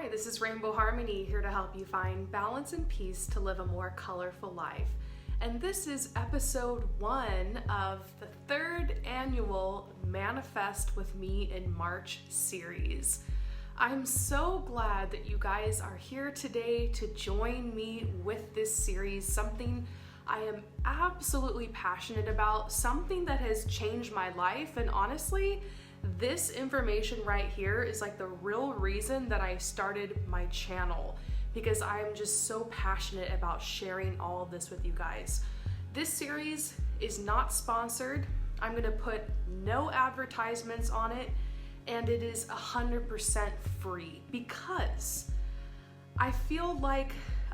Hi, this is Rainbow Harmony here to help you find balance and peace to live a more colorful life. And this is episode 1 of the 3rd annual Manifest with Me in March series. I'm so glad that you guys are here today to join me with this series, something I am absolutely passionate about, something that has changed my life, and honestly, this information right here is like the real reason that I started my channel, because I am just so passionate about sharing all of this with you guys. This series is not sponsored. I'm going to put no advertisements on it, and it is 100% free because I feel like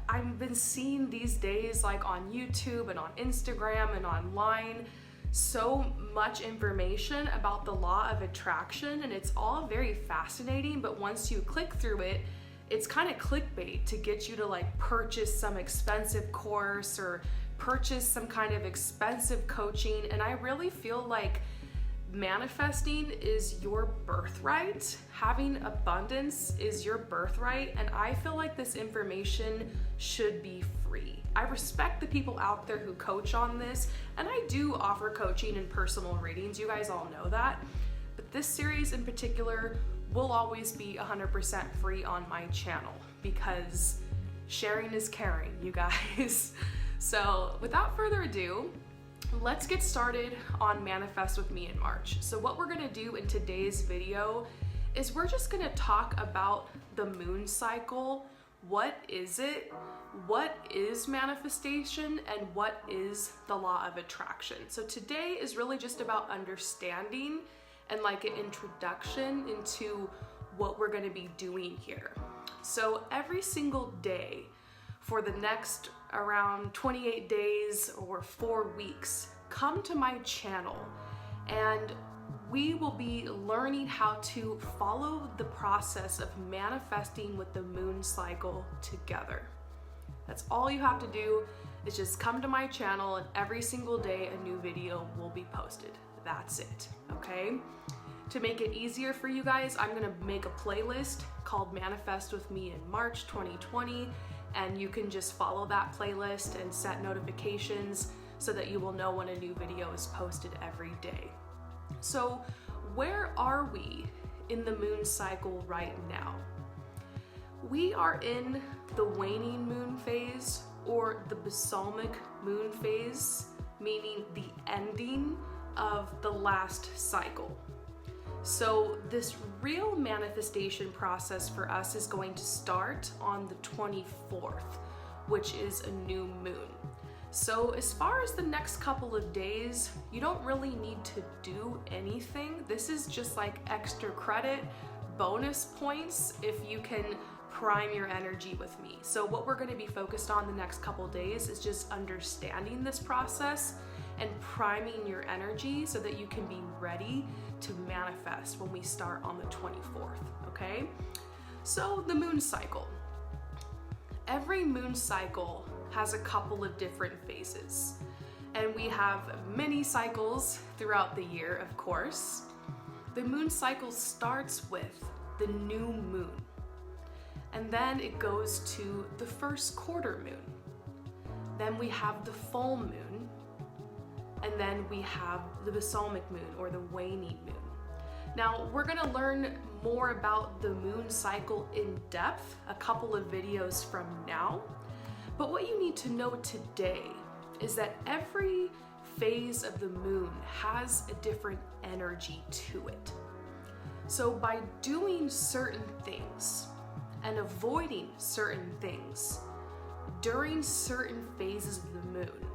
I've been seeing these days, like on YouTube and on Instagram and online, so much information about the law of attraction, and it's all very fascinating, but once you click through it, it's kind of clickbait to get you to like purchase some expensive course or purchase some kind of expensive coaching. And I really feel like manifesting is your birthright. Having abundance is your birthright, and I feel like this information should be free. I respect the people out there who coach on this, and I do offer coaching and personal readings. You guys all know that. But this series in particular will always be 100% free on my channel because sharing is caring, you guys. So without further ado, let's get started on Manifest with Me in March. So what we're gonna do in today's video is we're just gonna talk about the moon cycle. What is it? What is manifestation? And what is the law of attraction? So today is really just about understanding and like an introduction into what we're gonna be doing here. So every single day for the next around 28 days or 4 weeks, come to my channel and we will be learning how to follow the process of manifesting with the moon cycle together. That's all you have to do is just come to my channel, and every single day a new video will be posted. That's it, okay? To make it easier for you guys, I'm gonna make a playlist called Manifest with Me in March 2020, and you can just follow that playlist and set notifications so that you will know when a new video is posted every day. So where are we in the moon cycle right now? We are in the waning moon phase, or the balsamic moon phase, meaning the ending of the last cycle. So this real manifestation process for us is going to start on the 24th, which is a new moon. So as far as the next couple of days, you don't really need to do anything. This is just like extra credit, bonus points if you can prime your energy with me. So what we're going to be focused on the next couple of days is just understanding this process and priming your energy so that you can be ready to manifest when we start on the 24th, okay? So the moon cycle. Every moon cycle has a couple of different phases, and we have many cycles throughout the year, of course. The moon cycle starts with the new moon, and then it goes to the first quarter moon. Then we have the full moon, and then we have the balsamic moon, or the waning moon. Now, we're gonna learn more about the moon cycle in depth a couple of videos from now, but what you need to know today is that every phase of the moon has a different energy to it. So by doing certain things and avoiding certain things during certain phases of the moon,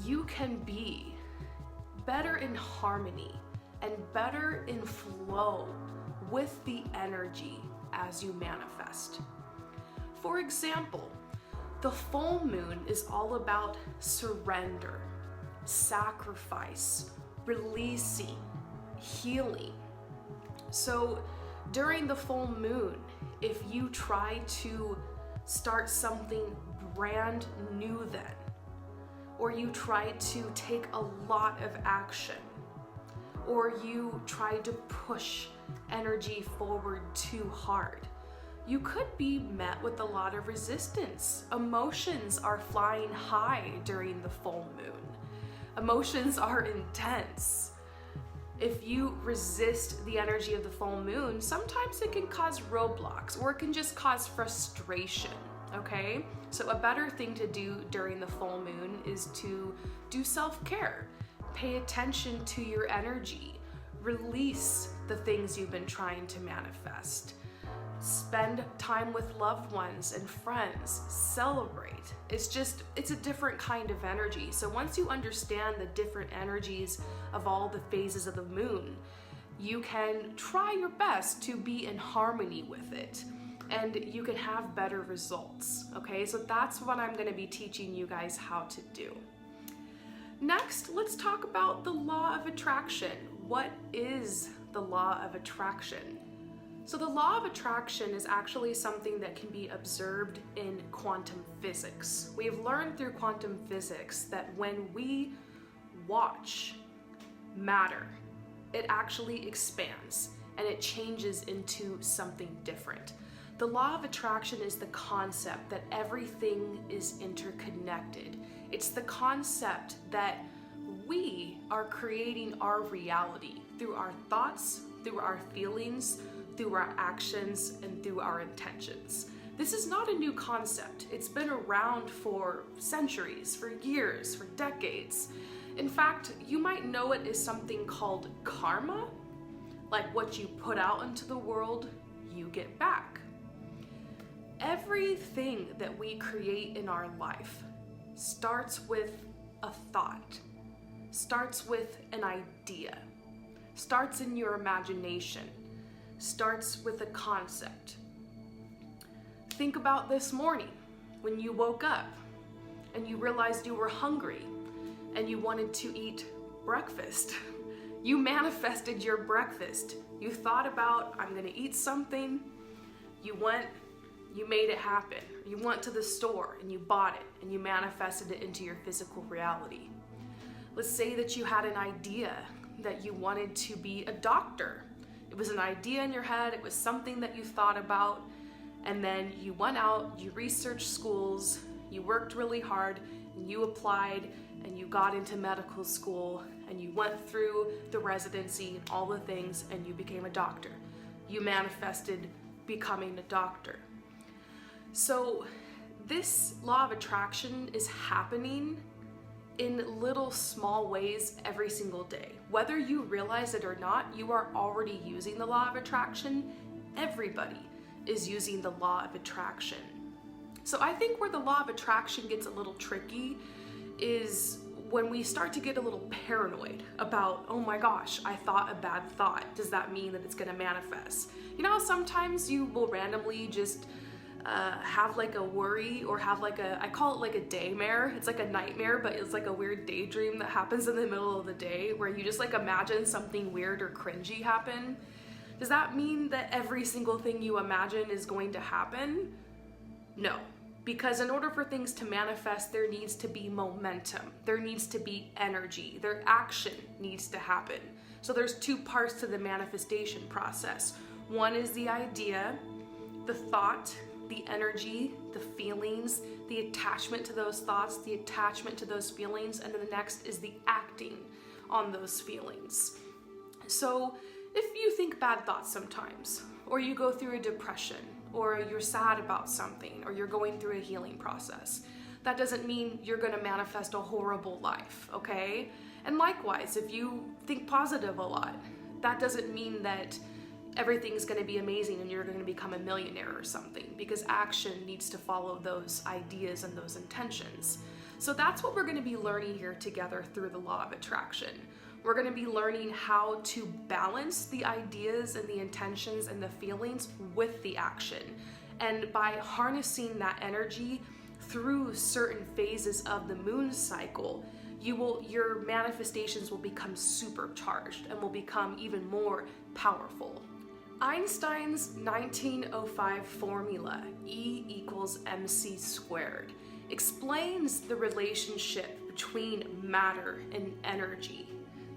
you can be better in harmony and better in flow with the energy as you manifest. For example, the full moon is all about surrender, sacrifice, releasing, healing. So during the full moon, if you try to start something brand new then, or you try to take a lot of action, or you try to push energy forward too hard, you could be met with a lot of resistance. Emotions are flying high during the full moon. Emotions are intense. If you resist the energy of the full moon, sometimes it can cause roadblocks or it can just cause frustration, okay? So a better thing to do during the full moon is to do self-care. Pay attention to your energy. Release the things you've been trying to manifest. Spend time with loved ones and friends. Celebrate. It's a different kind of energy. So once you understand the different energies of all the phases of the moon, you can try your best to be in harmony with it, and you can have better results. Okay, so that's what I'm going to be teaching you guys how to do. Next, let's talk about the law of attraction. What is the law of attraction? So the law of attraction is actually something that can be observed in quantum physics. We have learned through quantum physics that when we watch matter, it actually expands and it changes into something different. The law of attraction is the concept that everything is interconnected. It's the concept that we are creating our reality through our thoughts, through our feelings, through our actions, and through our intentions. This is not a new concept. It's been around for centuries, for years, for decades. In fact, you might know it as something called karma, like what you put out into the world, you get back. Everything that we create in our life starts with a thought, starts with an idea, starts in your imagination, starts with a concept. Think about this morning when you woke up and you realized you were hungry and you wanted to eat breakfast. You manifested your breakfast. You thought about, I'm gonna eat something. You went, you made it happen. You went to the store and you bought it and you manifested it into your physical reality. Let's say that you had an idea that you wanted to be a doctor. It was an idea in your head, it was something that you thought about, and then you went out, you researched schools, you worked really hard, and you applied, and you got into medical school, and you went through the residency and all the things, and you became a doctor. You manifested becoming a doctor. So this law of attraction is happening in little small ways every single day. Whether you realize it or not, you are already using the law of attraction. Everybody is using the law of attraction. So I think where the law of attraction gets a little tricky is when we start to get a little paranoid about, oh my gosh, I thought a bad thought. Does that mean that it's gonna manifest? You know, sometimes you will randomly just have like a worry or have like I call it like a daymare. It's like a nightmare, but it's like a weird daydream that happens in the middle of the day where you just like imagine something weird or cringy happen. Does that mean that every single thing you imagine is going to happen? No, because in order for things to manifest, there needs to be momentum. There needs to be energy. Their action needs to happen. So there's two parts to the manifestation process. One is the idea, the thought, the energy, the feelings, the attachment to those thoughts, the attachment to those feelings, and then the next is the acting on those feelings. So if you think bad thoughts sometimes, or you go through a depression, or you're sad about something, or you're going through a healing process, that doesn't mean you're gonna manifest a horrible life, okay? And likewise, if you think positive a lot, that doesn't mean that everything's going to be amazing and you're going to become a millionaire or something, because action needs to follow those ideas and those intentions. So that's what we're going to be learning here together through the law of attraction. We're going to be learning how to balance the ideas and the intentions and the feelings with the action. And by harnessing that energy through certain phases of the moon cycle, your manifestations will become supercharged and will become even more powerful. Einstein's 1905 formula, E equals mc squared, explains the relationship between matter and energy.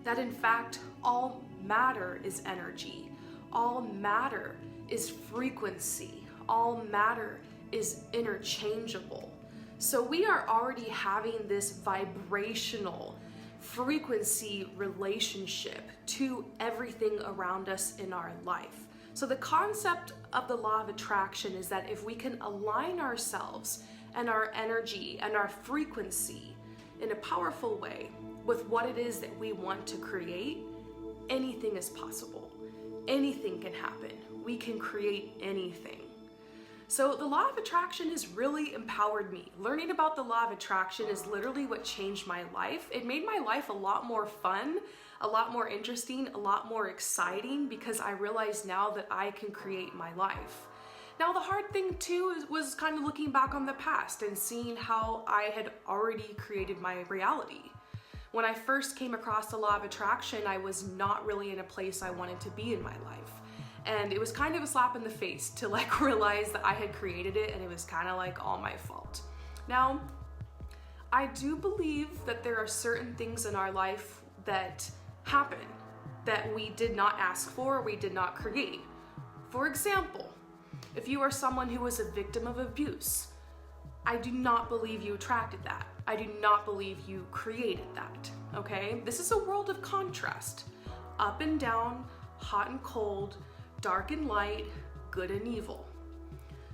That in fact, all matter is energy. All matter is frequency. all matter is interchangeable. So we are already having this vibrational frequency relationship to everything around us in our life. So the concept of the law of attraction is that if we can align ourselves and our energy and our frequency in a powerful way with what it is that we want to create, anything is possible. Anything can happen. We can create anything. So the law of attraction has really empowered me. Learning about the law of attraction is literally what changed my life. It made my life a lot more fun, a lot more interesting, a lot more exciting, because I realize now that I can create my life. Now the hard thing too was kind of looking back on the past and seeing how I had already created my reality. When I first came across the law of attraction, I was not really in a place I wanted to be in my life. And it was kind of a slap in the face to like realize that I had created it and it was kind of like all my fault. Now, I do believe that there are certain things in our life that happen that we did not ask for, we did not create. For example, if you are someone who was a victim of abuse, I do not believe you attracted that. I do not believe you created that, okay? This is a world of contrast. Up and down, hot and cold, dark and light, good and evil.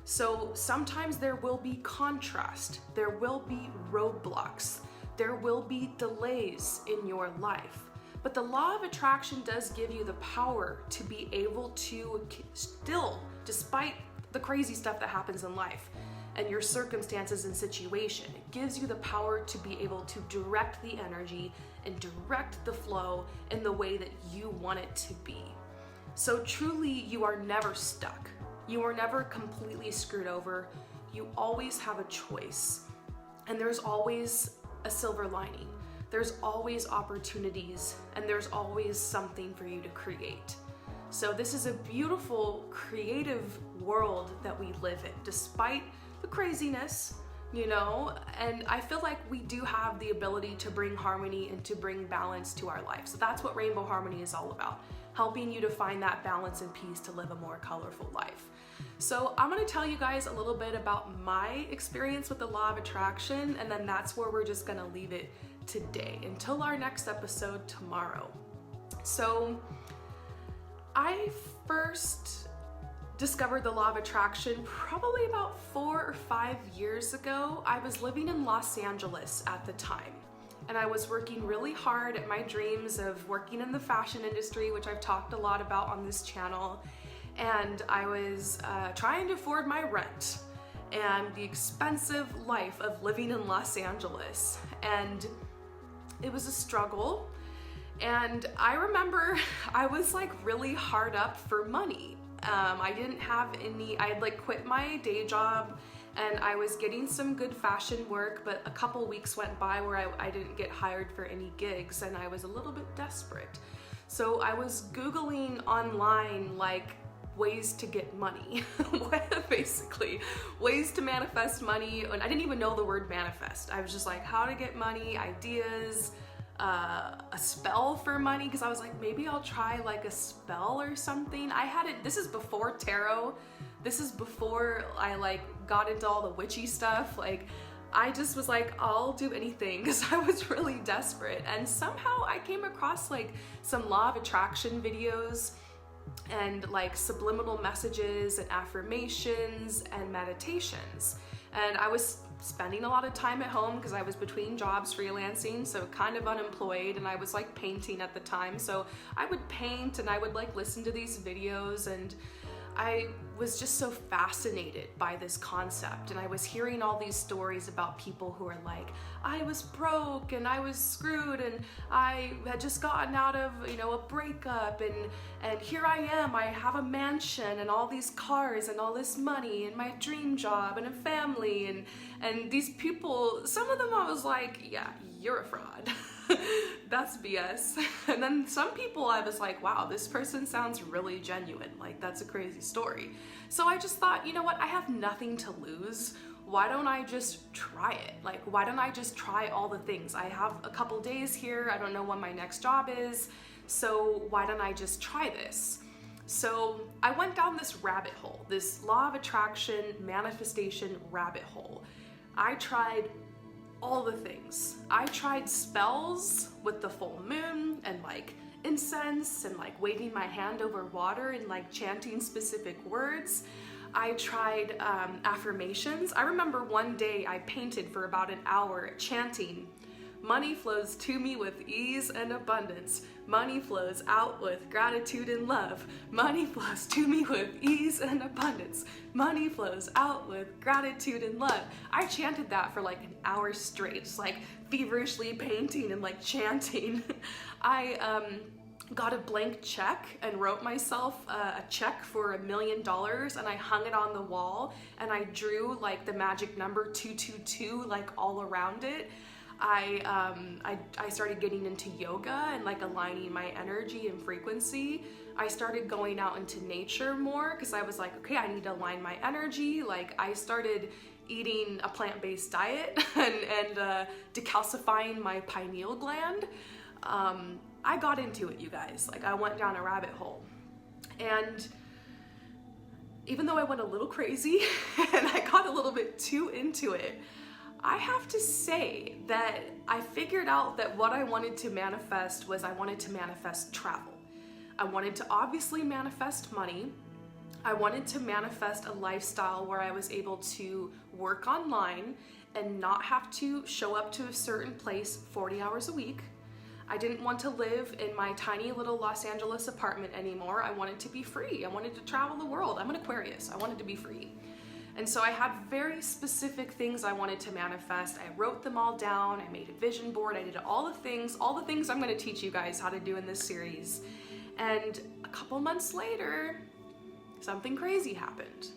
So sometimes there will be contrast, there will be roadblocks, there will be delays in your life. But the law of attraction does give you the power to be able to still, despite the crazy stuff that happens in life and your circumstances and situation, it gives you the power to be able to direct the energy and direct the flow in the way that you want it to be. So truly, you are never stuck. You are never completely screwed over. You always have a choice. And there's always a silver lining. There's always opportunities, and there's always something for you to create. So this is a beautiful, creative world that we live in, despite the craziness, you know, and I feel like we do have the ability to bring harmony and to bring balance to our life. So that's what Rainbow Harmony is all about. Helping you to find that balance and peace to live a more colorful life. So I'm gonna tell you guys a little bit about my experience with the law of attraction, and then that's where we're just gonna leave it today until our next episode tomorrow. So I first discovered the law of attraction probably about 4 or 5 years ago. I was living in Los Angeles at the time. And I was working really hard at my dreams of working in the fashion industry, which I've talked a lot about on this channel. And I was trying to afford my rent and the expensive life of living in Los Angeles. And it was a struggle. And I remember I was like really hard up for money. I didn't have any, I had like quit my day job and I was getting some good fashion work, but a couple weeks went by where I didn't get hired for any gigs and I was a little bit desperate. So I was Googling online like ways to get money, basically, ways to manifest money. And I didn't even know the word manifest. I was just like, how to get money, ideas, a spell for money, because I was like, maybe I'll try like a spell or something. I had it, this is before tarot. This is before I like got into all the witchy stuff. Like I just was like, I'll do anything because I was really desperate. And somehow I came across like some law of attraction videos and like subliminal messages and affirmations and meditations. And I was spending a lot of time at home because I was between jobs freelancing, so kind of unemployed, and I was like painting at the time. So I would paint and I would like listen to these videos, and I was just so fascinated by this concept. And I was hearing all these stories about people who are like, I was broke and I was screwed and I had just gotten out of, you know, a breakup, and here I am, I have a mansion and all these cars and all this money and my dream job and a family, and these people, some of them I was like, yeah, you're a fraud. That's BS. And then some people I was like, wow, this person sounds really genuine. Like, that's a crazy story. So I just thought, you know what? I have nothing to lose. Why don't I just try it? Like, why don't I just try all the things? I have a couple days here. I don't know when my next job is. So why don't I just try this? So I went down this rabbit hole, this law of attraction manifestation rabbit hole. I tried all the things. I tried spells with the full moon and like incense and like waving my hand over water and like chanting specific words. I tried affirmations. I remember one day I painted for about an hour chanting, "Money flows to me with ease and abundance. Money flows out with gratitude and love. Money flows to me with ease and abundance. Money flows out with gratitude and love." I chanted that for like an hour straight, just like feverishly painting and like chanting. I got a blank check and wrote myself a check for $1 million, and I hung it on the wall, and I drew like the magic number 222 like all around it. I started getting into yoga and like aligning my energy and frequency. I started going out into nature more because I was like, okay, I need to align my energy. Like I started eating a plant-based diet and decalcifying my pineal gland. I got into it, you guys. Like I went down a rabbit hole. And even though I went a little crazy and I got a little bit too into it, I have to say that I figured out that what I wanted to manifest was I wanted to manifest travel. I wanted to obviously manifest money. I wanted to manifest a lifestyle where I was able to work online and not have to show up to a certain place 40 hours a week. I didn't want to live in my tiny little Los Angeles apartment anymore. I wanted to be free. I wanted to travel the world. I'm an Aquarius. I wanted to be free. And so I had very specific things I wanted to manifest. I wrote them all down. I made a vision board. I did all the things I'm going to teach you guys how to do in this series. And a couple months later, something crazy happened.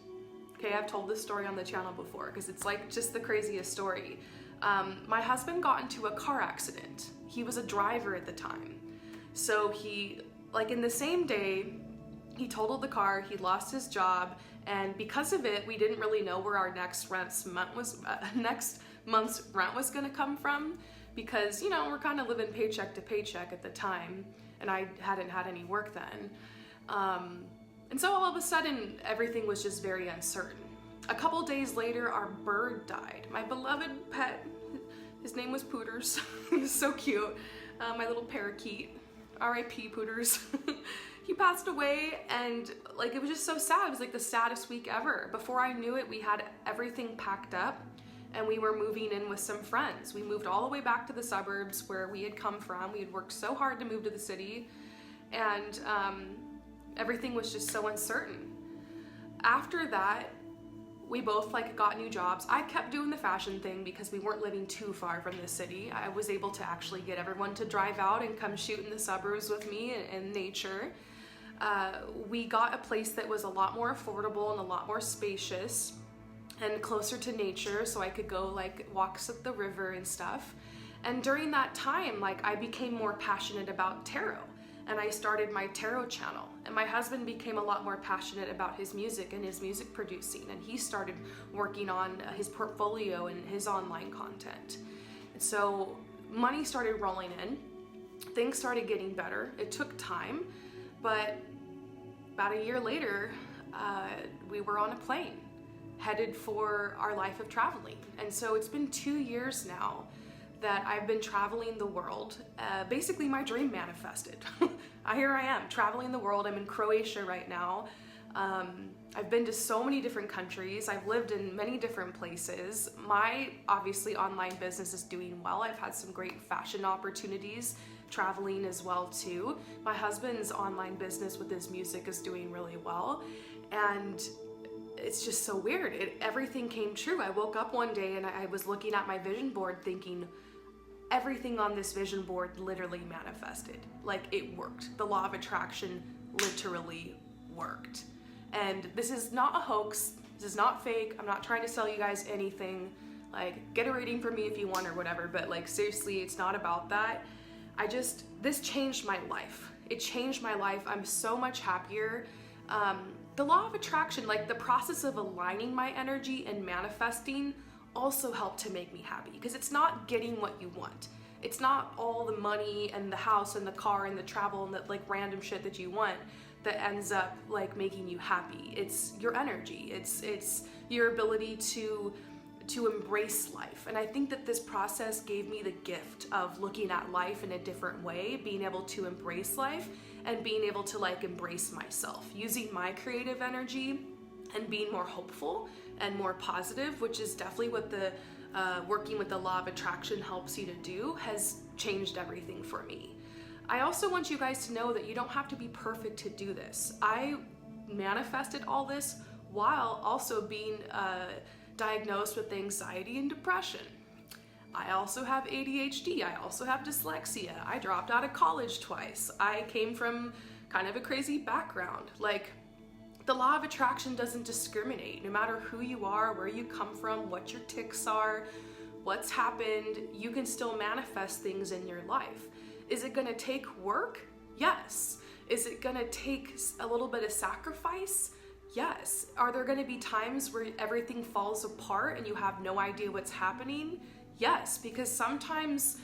Okay, I've told this story on the channel before because it's like just the craziest story. My husband got into a car accident. He was a driver at the time. So he, like in the same day, he totaled the car, he lost his job, and because of it, we didn't really know where our next month's rent was gonna come from because, you know, we're kind of living paycheck to paycheck at the time, and I hadn't had any work then. And so all of a sudden, everything was just very uncertain. A couple days later, our bird died. My beloved pet, his name was Pooters. He was so cute. My little parakeet. R.I.P. Pooters. He passed away, and like it was just so sad. It was like the saddest week ever. Before I knew it, we had everything packed up and we were moving in with some friends. We moved all the way back to the suburbs where we had come from. We had worked so hard to move to the city, and everything was just so uncertain. After that, we both like got new jobs. I kept doing the fashion thing because we weren't living too far from the city. I was able to actually get everyone to drive out and come shoot in the suburbs with me in nature. We got a place that was a lot more affordable and a lot more spacious and closer to nature, so I could go like walks at the river and stuff. And during that time, like I became more passionate about tarot, and I started my tarot channel. And my husband became a lot more passionate about his music and his music producing, and he started working on his portfolio and his online content. And so money started rolling in, things started getting better. It took time, but about a year later, we were on a plane headed for our life of traveling. And so it's been 2 years now that I've been traveling the world. Basically my dream manifested. Here I am traveling the world. I'm in Croatia right now. I've been to so many different countries. I've lived in many different places. My obviously online business is doing well. I've had some great fashion opportunities traveling as well too. My husband's online business with his music is doing really well. And it's just so weird. Everything came true. I woke up one day and I was looking at my vision board thinking, everything on this vision board literally manifested. Like it worked. The law of attraction literally worked. And this is not a hoax. This is not fake. I'm not trying to sell you guys anything. Like, get a reading from me if you want or whatever, but like seriously, it's not about that. This changed my life. It changed my life. I'm so much happier. The law of attraction, like the process of aligning my energy and manifesting, also helped to make me happy, because it's not getting what you want. It's not all the money and the house and the car and the travel and the like random shit that you want that ends up like making you happy. It's your energy. It's your ability to embrace life. And I think that this process gave me the gift of looking at life in a different way, being able to embrace life and being able to like embrace myself, using my creative energy and being more hopeful and more positive, which is definitely what the working with the law of attraction helps you to do, has changed everything for me. I also want you guys to know that you don't have to be perfect to do this. I manifested all this while also being diagnosed with anxiety and depression. I also have ADHD. I also have dyslexia. I dropped out of college twice. I came from kind of a crazy background. Like, the law of attraction doesn't discriminate. No matter who you are, where you come from, what your tics are, what's happened, you can still manifest things in your life. Is it gonna take work? Yes. Is it gonna take a little bit of sacrifice? Yes. Are there gonna be times where everything falls apart and you have no idea what's happening? Yes, because sometimes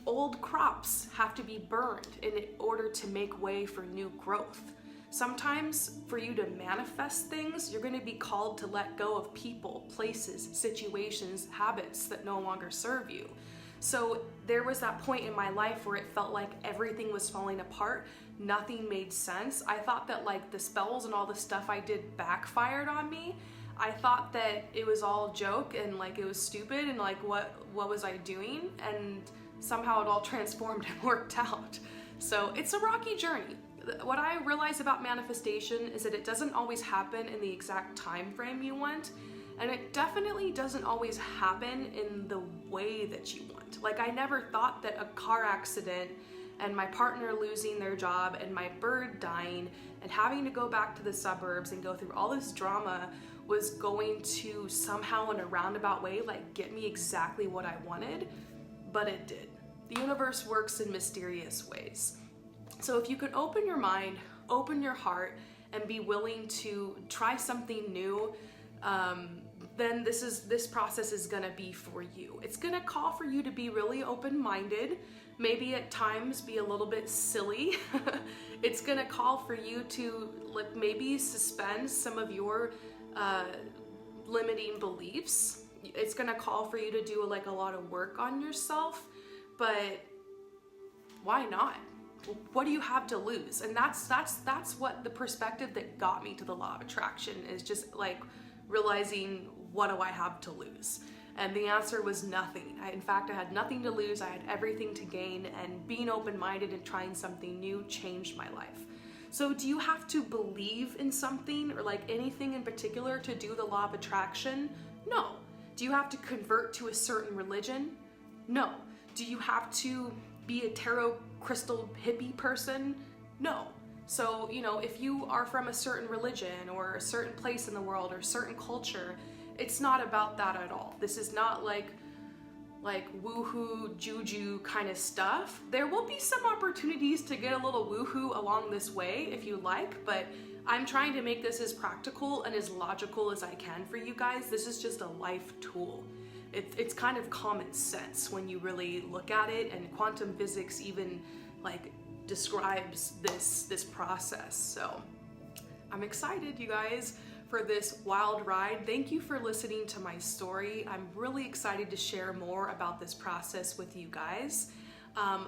old crops have to be burned in order to make way for new growth. Sometimes for you to manifest things, you're going to be called to let go of people, places, situations, habits that no longer serve you. So there was that point in my life where it felt like everything was falling apart. Nothing made sense. I thought that like the spells and all the stuff I did backfired on me. I thought that it was all a joke and like it was stupid and like what was I doing? And somehow it all transformed and worked out. So it's a rocky journey. What I realize about manifestation is that it doesn't always happen in the exact time frame you want, and it definitely doesn't always happen in the way that you want. Like, I never thought that a car accident and my partner losing their job and my bird dying and having to go back to the suburbs and go through all this drama was going to somehow in a roundabout way like get me exactly what I wanted, but it did. The universe works in mysterious ways. So if you can open your mind, open your heart, and be willing to try something new, then this process is gonna be for you. It's gonna call for you to be really open-minded, maybe at times be a little bit silly. It's gonna call for you to like maybe suspend some of your limiting beliefs. It's gonna call for you to do like a lot of work on yourself, but why not? What do you have to lose? And that's what the perspective that got me to the law of attraction is, just like realizing, what do I have to lose? And the answer was nothing. In fact, I had nothing to lose. I had everything to gain, and being open-minded and trying something new changed my life. So do you have to believe in something or like anything in particular to do the law of attraction? No. Do you have to convert to a certain religion? No. Do you have to be a tarot crystal hippie person? No. So, you know, if you are from a certain religion or a certain place in the world or a certain culture, it's not about that at all. This is not like woohoo, juju kind of stuff. There will be some opportunities to get a little woohoo along this way if you like, but I'm trying to make this as practical and as logical as I can for you guys. This is just a life tool. It's kind of common sense when you really look at it, and quantum physics even like describes this process. So I'm excited, you guys, for this wild ride. Thank you for listening to my story. I'm really excited to share more about this process with you guys.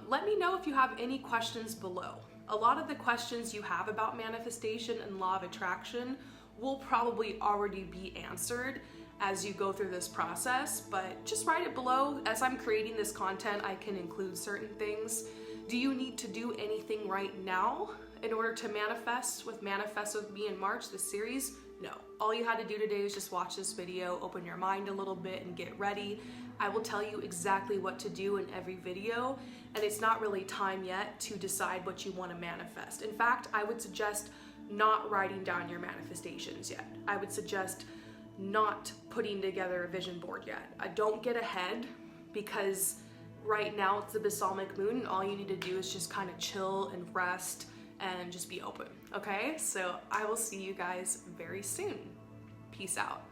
Let me know if you have any questions below. A lot of the questions you have about manifestation and law of attraction will probably already be answered as you go through this process, but just write it below. As I'm creating this content, I can include certain things. Do you need to do anything right now in order to manifest with Me in March, this series? No. All you had to do today is just watch this video, open your mind a little bit, and get ready. I will tell you exactly what to do in every video, and it's not really time yet to decide what you want to manifest. In fact, I would suggest not writing down your manifestations yet. I would suggest not putting together a vision board yet. Don't get ahead, because right now it's the balsamic moon, and all you need to do is just kind of chill and rest and just be open, okay? So I will see you guys very soon. Peace out.